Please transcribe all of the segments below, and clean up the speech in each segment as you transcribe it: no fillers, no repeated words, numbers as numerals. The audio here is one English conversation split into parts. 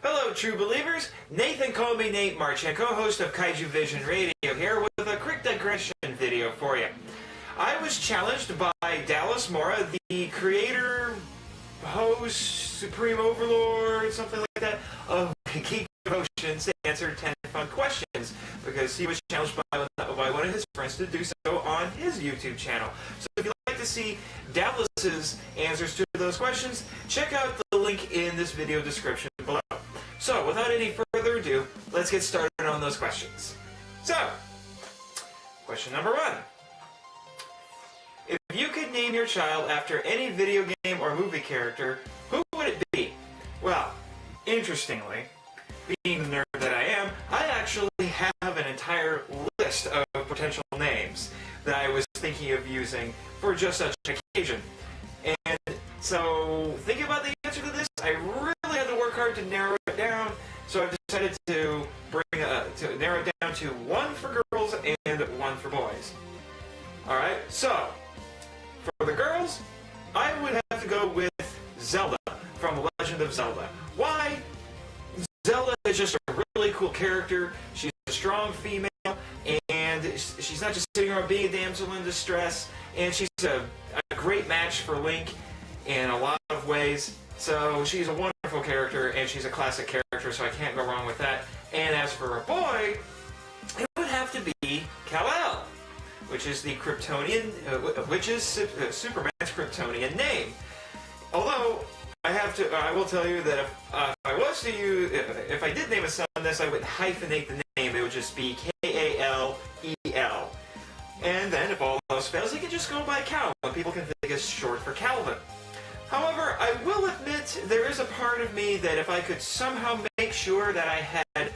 Hello, true believers. Nathan called me Nate March, and co-host of Kaiju Vision Radio here with a quick digression video for you. I was challenged by Dallas Mora, the creator, host, supreme overlord, something like that, of Geek Devotions to answer 10 fun questions, because he was challenged by one of his friends to do so on his YouTube channel. So if you'd like to see Dallas's answers to those questions, check out the link in this video description below. So, without any further ado, let's get started on those questions. So, question number 1. If you could name your child after any video game or movie character, who would it be? Well, interestingly, being the nerd that I am, I actually have an entire list of potential names that I was thinking of using for just such an occasion. And so, thinking about the answer to this, I really had to work hard to narrow it down. So I've decided to narrow it down to one for girls and one for boys. Alright, so, for the girls, I would have to go with Zelda from Legend of Zelda. Why? Zelda is just a really cool character. She's a strong female, and she's not just sitting around being a damsel in distress, and she's a great match for Link in a lot of ways. So she's a wonderful character, and she's a classic character, so I can't go wrong with that. And as for a boy, it would have to be Kal-El, which is the Kryptonian, which is Superman's Kryptonian name. Although I will tell you that if I did name a son this, I would hyphenate the name. It would just be K-A-L-E-L. And then, if all else fails, he can just go by Cal, and people can think it's short for Calvin. However, I will admit there is a part of me that if I could somehow make sure that I had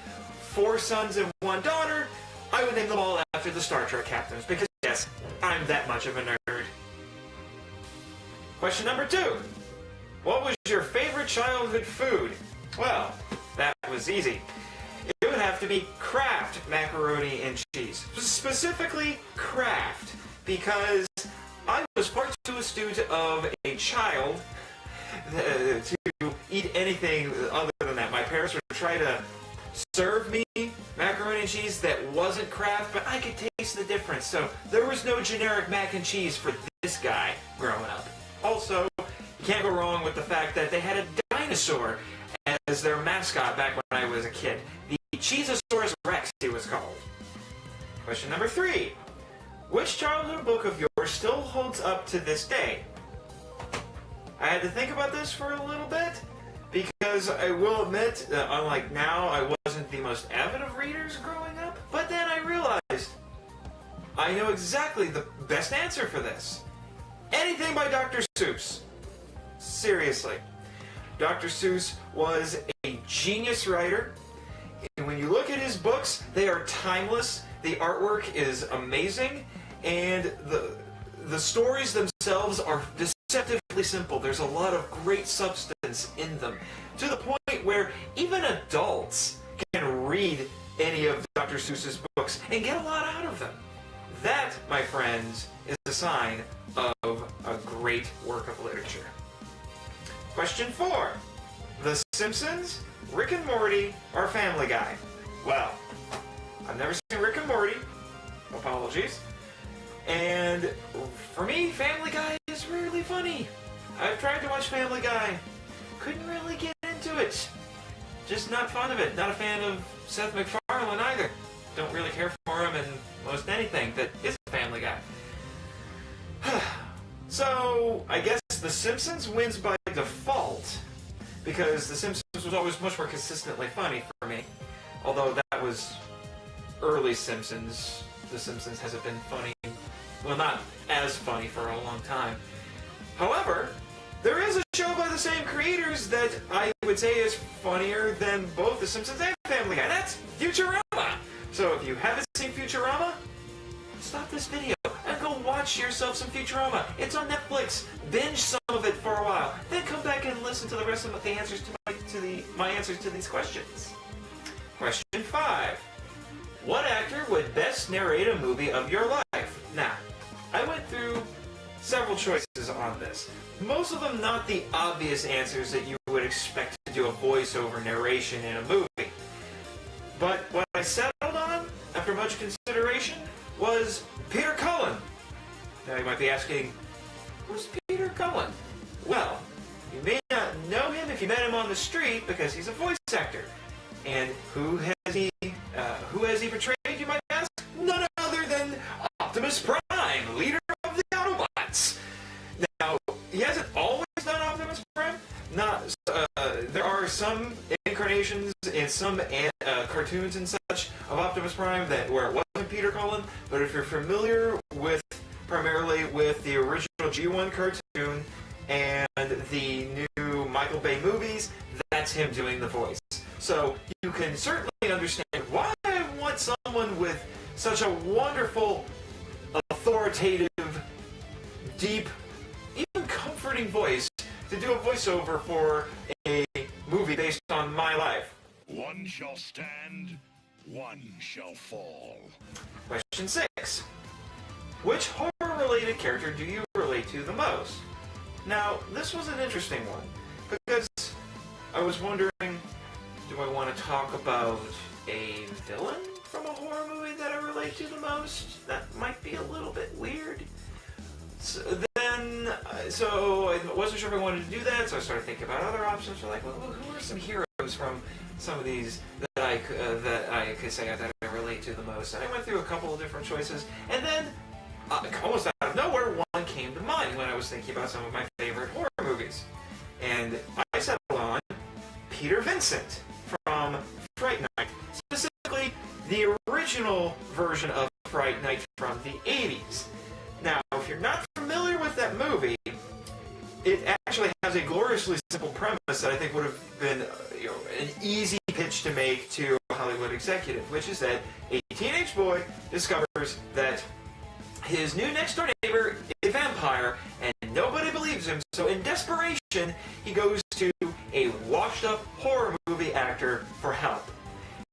4 sons and 1 daughter, I would name them all after the Star Trek captains, because yes, I'm that much of a nerd. Question number 2. What was your favorite childhood food? Well, that was easy. It would have to be Kraft macaroni and cheese. Specifically, Kraft, because I was far too astute of a child to eat anything other than that. My parents would try to serve me macaroni and cheese that wasn't Kraft, but I could taste the difference. So there was no generic mac and cheese for this guy growing up. Also, you can't go wrong with the fact that they had a dinosaur as their mascot back when I was a kid. The Cheezosaurus Rex, he was called. Question number 3. Which childhood book of yours still holds up to this day? I had to think about this for a little bit, because I will admit, unlike now, I wasn't the most avid of readers growing up, but then I realized I know exactly the best answer for this. Anything by Dr. Seuss. Seriously. Dr. Seuss was a genius writer, and when you look at his books, they are timeless. The artwork is amazing, and the stories themselves are deceptively simple. There's a lot of great substance in them, to the point where even adults can read any of Dr. Seuss's books and get a lot out of them. That, my friends, is a sign of a great work of literature. Question 4. The Simpsons, Rick and Morty, or Family Guy? Well, I've never seen Rick and Morty. Apologies. And for me, Family Guy is really funny. I've tried to watch Family Guy. Couldn't really get into it. Just not fond of it. Not a fan of Seth MacFarlane either. Don't really care for him in most anything that is a Family Guy. So, I guess The Simpsons wins by default, because The Simpsons was always much more consistently funny for me. Although that was early Simpsons. The Simpsons hasn't been funny, well, not as funny for a long time. However, there is a show by the same creators that I would say is funnier than both The Simpsons and Family Guy. That's Futurama! So if you haven't seen Futurama, stop this video and go watch yourself some Futurama. It's on Netflix. Binge some of it for a while. Then come back and listen to the rest of the answers to my answers to these questions. Question 5. What actor would best narrate a movie of your life? Now, I went through several choices on this. Most of them not the obvious answers that you would would expect to do a voiceover narration in a movie. But what I settled on, after much consideration, was Peter Cullen. Now you might be asking, who's Peter Cullen? Well, you may not know him if you met him on the street because he's a voice actor. And who has he portrayed, you might ask? None other than Optimus Prime, leader of the Autobots. Now, he hasn't always done Optimus Prime. There are some incarnations in some cartoons and such of Optimus Prime where it wasn't Peter Cullen, but if you're familiar primarily with the original G1 cartoon and the new Michael Bay movies, that's him doing the voice. So you can certainly understand why I want someone with such a wonderful, authoritative, deep, even comforting voice to do a voiceover for a movie based on my life. One shall stand, one shall fall. Question 6. Which horror-related character do you relate to the most? Now, this was an interesting one, because I was wondering, do I want to talk about a villain from a horror movie that I relate to the most? That might be a little bit weird. So I wasn't sure if I wanted to do that, so I started thinking about other options. So like, well, who are some heroes from some of these that I could say that I relate to the most? And I went through a couple of different choices, and then almost out of nowhere, one came to mind when I was thinking about some of my favorite horror movies. And I settled on Peter Vincent from Fright Night, specifically the original version of Fright Night from the 80s. Now, if you're not familiar with that movie, it actually has a gloriously simple premise that I think would have been an easy pitch to make to a Hollywood executive, which is that a teenage boy discovers that his new next-door neighbor is a vampire, and nobody believes him, so in desperation, he goes to a washed-up horror movie actor for help.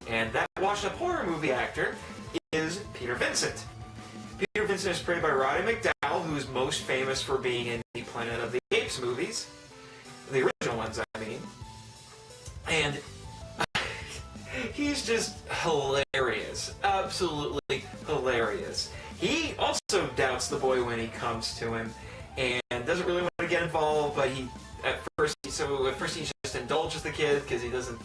And that washed-up horror movie actor is Peter Vincent. Peter Vincent is played by Roddy McDowall, who is most famous for being in the Planet of the Apes movies. The original ones, I mean. And he's just hilarious. Absolutely hilarious. He also doubts the boy when he comes to him and doesn't really want to get involved, but at first he just indulges the kid because he isn't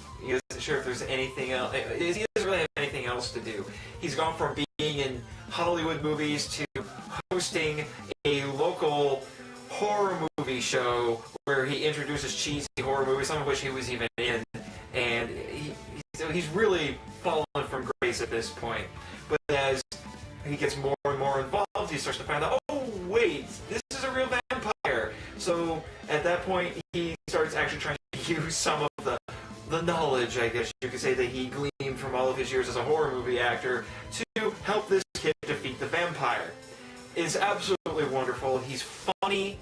sure if there's anything else. He doesn't really have anything else to do. He's gone from being in Hollywood movies to hosting a local horror movie show where he introduces cheesy horror movies, some of which he was even in, and he's really fallen from grace at this point. But as he gets more and more involved, he starts to find out, oh wait, this is a real vampire. So at that point, he starts actually trying to use some of the knowledge, I guess you could say, that he gleaned from all of his years as a horror movie actor to help this kid defeat the vampire. It's absolutely wonderful. He's funny.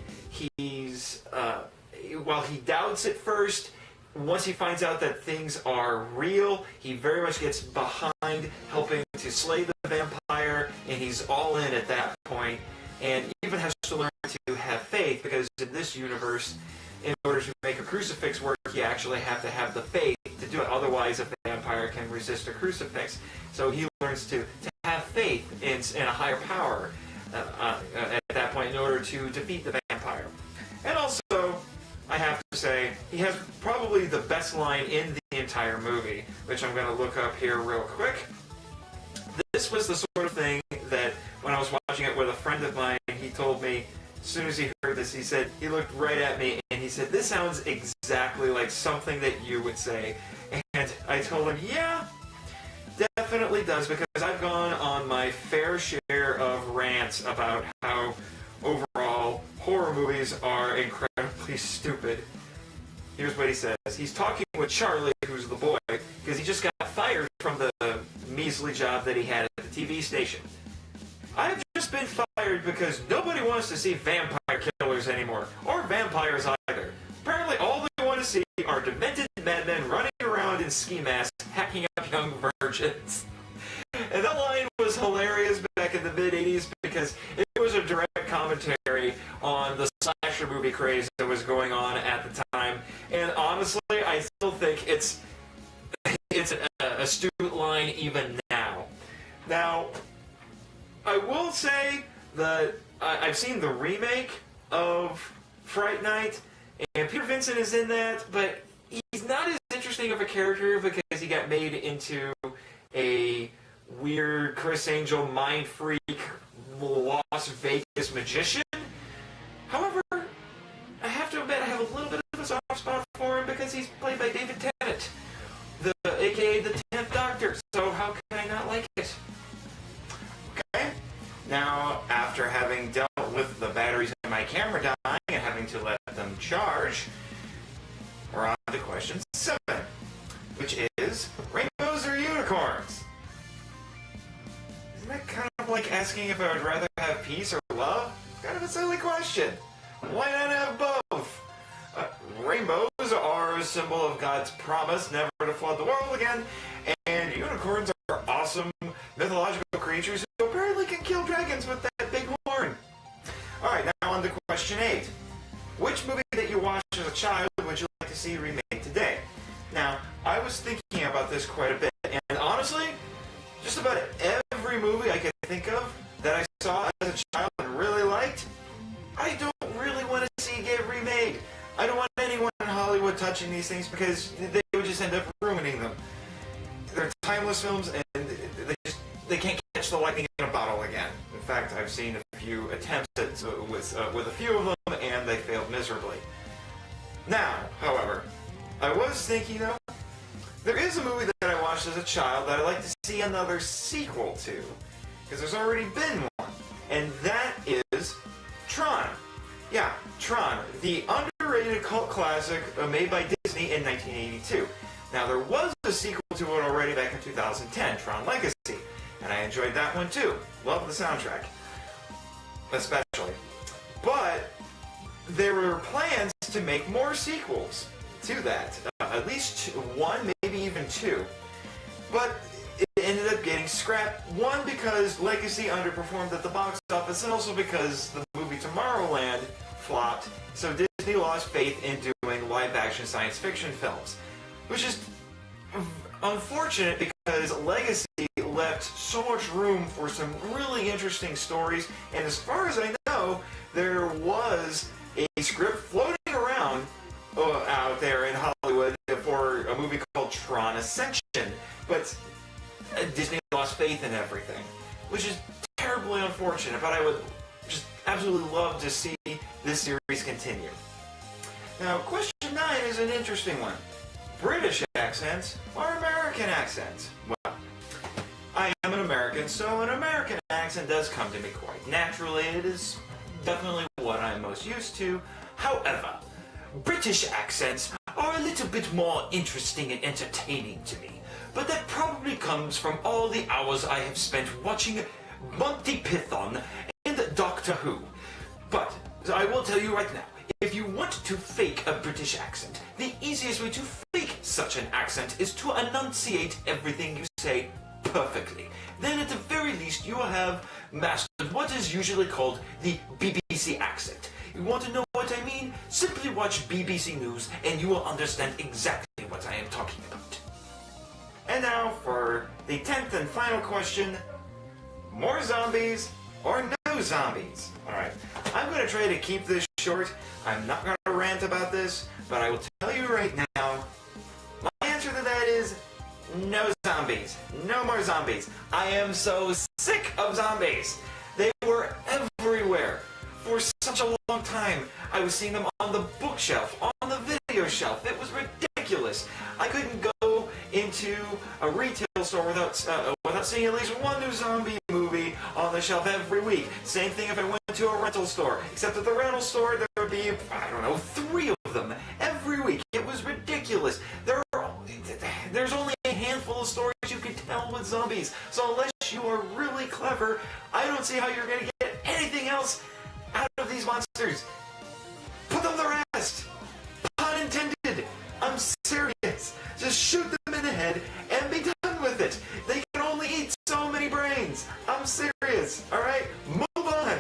While he doubts at first, once he finds out that things are real, he very much gets behind helping to slay the vampire, and he's all in at that point, and even has to learn to have faith, because in this universe, in order to make a crucifix work, you actually have to have the faith to do it. Otherwise, a vampire can resist a crucifix. So he learns to have faith in a higher power at that point in order to defeat the vampire. And also, I have to say, he has probably the best line in the entire movie, which I'm going to look up here real quick. This was the sort of thing that when I was watching it with a friend of mine, he told me, as soon as he heard this, he looked right at me and he said, this sounds exactly like something that you would say. And I told him, yeah, definitely does, because I've gone on my fair share of rants about how overall horror movies are incredibly stupid. Here's what he says. He's talking with Charlie, who's the boy, because he just got fired from the measly job that he had at the TV station. I've just been fired because nobody wants to see vampire killers anymore, or vampires either. Apparently all they want to see are demented madmen running around in ski masks, hacking up young virgins. And that line was hilarious back in the mid-'80s because it was a direct commentary on the slasher movie movie craze that was going on at the time. And honestly, I still think it's an astute line even now. Now, I will say that I've seen the remake of Fright Night, and Peter Vincent is in that, but he's not as interesting of a character because he got made into a weird Chris Angel mind freak Las Vegas magician. However, I have to admit I have a little bit of a soft spot for him because he's played by David Tennant, aka the 10th Doctor, so how can I not like it? Okay, now after having dealt with the batteries in my camera dying and having to let them charge, we're on to question 7, which is rainbows or unicorns? Isn't that kind of like asking if I would rather have peace or love? It's kind of a silly question. Why not have both? Rainbows are a symbol of God's promise never to flood the world again, and unicorns are awesome mythological creatures who apparently can kill dragons with that big horn. Alright, now on to question 8. Which movie that you watched as a child would you like to see remade today? Now, I was thinking about this quite a bit, and honestly, just about every movie I could think of that I saw as a child and really liked, I don't really want to see get remade. I don't want anyone in Hollywood touching these things because they would just end up ruining them. They're timeless films and they can't catch the lightning in a bottle again. In fact, I've seen a few attempts with a few of them and they failed miserably. Now, however, I was thinking though, there is a movie that I watched as a child that I'd like to see another sequel to, because there's already been one, and that is Tron. Yeah, Tron, the underrated cult classic made by Disney in 1982. Now, there was a sequel to it already back in 2010, Tron Legacy, and I enjoyed that one too. Loved the soundtrack, especially. But there were plans to make more sequels to that, at least one, maybe even 2. But it ended up getting scrapped, one because Legacy underperformed at the box office, and also because the movie Tomorrowland flopped, so Disney lost faith in doing live-action science fiction films, which is unfortunate because Legacy left so much room for some really interesting stories, and as far as I know, there was a script floating around out there in Hollywood for a movie called Tron Ascension, but Disney lost faith in everything, which is terribly unfortunate, but I would just absolutely love to see this series continue. Now, question 9 is an interesting one. British accents or American accents? Well, I am an American, so an American accent does come to me quite naturally. It is definitely what I'm most used to. However, British accents are a little bit more interesting and entertaining to me, but that probably comes from all the hours I have spent watching Monty Python and Doctor Who. But I will tell you right now, if you want to fake a British accent, the easiest way to fake such an accent is to enunciate everything you say perfectly. Then at the very least you will have mastered what is usually called the BBC accent. You want to know what I mean? Simply watch BBC News and you will understand exactly what I am talking about. And now for the 10th and final question, more zombies or no zombies? Alright, I'm going to try to keep this short. I'm not going to rant about this, but I will tell you right now, my answer to that is no zombies. No more zombies. I am so sick of zombies. They were everywhere. For such a long time, I was seeing them on the bookshelf, on the video shelf. It was ridiculous. I couldn't go into a retail store without seeing at least one new zombie movie on the shelf every week. Same thing if I went to a rental store, except at the rental store there would be, I don't know, 3 of them every week. It was ridiculous. There's only a handful of stories you can tell with zombies, so unless you are really clever, I don't see how you're going to get anything else out of these monsters. Put them to rest. Pun intended. I'm serious. Just shoot them in the head and be done with it. They can only eat so many brains. I'm serious. Alright? Move on.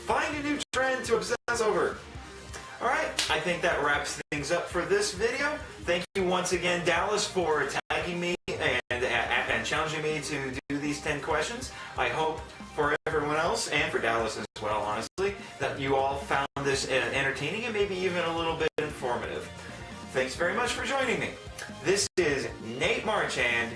Find a new trend to obsess over. Alright? I think that wraps things up for this video. Thank you once again, Dallas, for tagging me and challenging me to do these 10 questions. I hope for everyone else, and for Dallas as well, honestly, that you all found this entertaining and maybe even a little bit informative. Thanks very much for joining me. This is Nate Marchand,